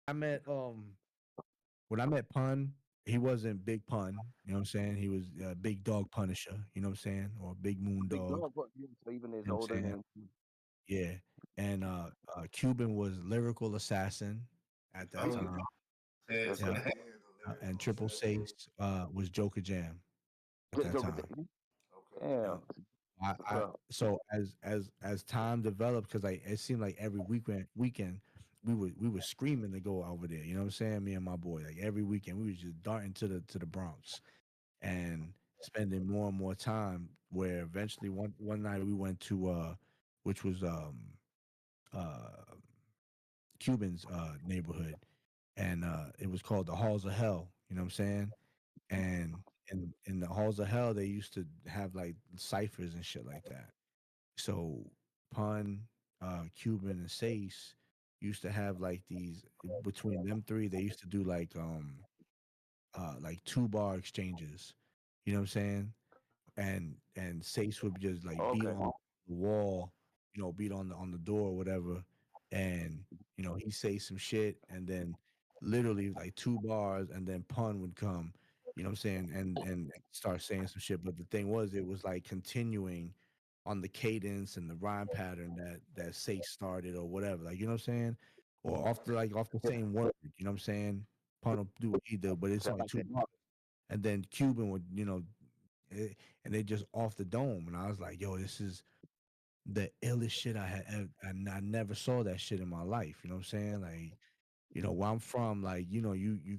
I met when I met Pun, he wasn't Big Pun. You know what I'm saying? He was Big Dog Punisher. You know what I'm saying? Or Big Moon Big Dog. dog, but yeah, so even is You know what older I'm saying? than Yeah. And Cuban was Lyrical Assassin at that Okay. mm, time. Said that's to the Yeah. crazy. hand, the And lyrical Triple assassin. Seiss was Joker Jam at that Joker time. Day. Okay. Yeah. Damn. What's I up? so as time developed, because like it seemed like every weekend we were screaming to go over there. You know what I'm saying? Me and my boy, like every weekend we was just darting to the Bronx and spending more and more time. Where eventually one night we went to which was uh Cuban's neighborhood, and it was called the Halls of Hell. You know what I'm saying? And in the Halls of Hell they used to have like ciphers and shit like that. So Pun, Cuban, and Seiss used to have like these between them three. They used to do like 2 bar exchanges. You know what I'm saying? And Seiss would just like Okay. beat on the wall, beat on the door or whatever, and he say some shit, and then literally like 2 bars, and then Pun would come. You know what I'm saying? And start saying some shit. But the thing was, it was like continuing on the cadence and the rhyme pattern that Say started or whatever. Like, you know what I'm saying? Or off the Yeah. same word. You know what I'm saying? Pun will do what he did, but it's Sound only like two that. bars. And then Cuban would, and they just off the dome. And I was like, yo, this is the illest shit I had. And I never saw that shit in my life. You know what I'm saying? Like, where I'm from, like, you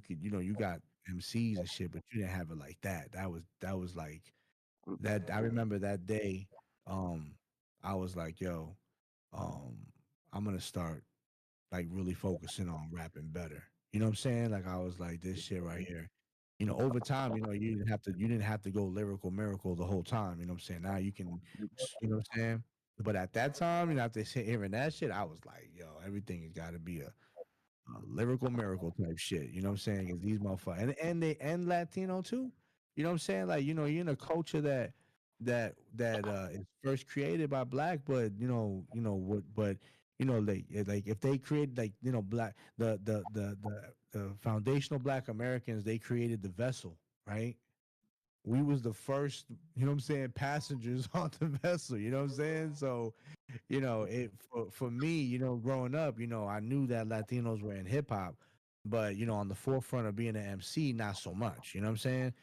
could, you got MCs and shit, but you didn't have it like that. That was like that. I remember that day. Um, I was like, yo, um, I'm gonna start like really focusing on rapping better. You know what I'm saying? Like I was like this shit right here. Over time, you didn't have to go lyrical miracle the whole time. You know what I'm saying? Now you can, you know what I'm saying? But at that time, after hearing that shit, I was like, yo, everything has got to be a lyrical miracle type shit. You know what I'm saying? Because these motherfuckers and Latino too. You know what I'm saying? Like you're in a culture that is first created by black, but what, but like if they create like black the foundational black Americans, they created the vessel, right? We was the first, you know what I'm saying, passengers on the vessel. You know what I'm saying? So it for me, growing up, I knew that Latinos were in hip hop, but on the forefront of being an MC, not so much. You know what I'm saying?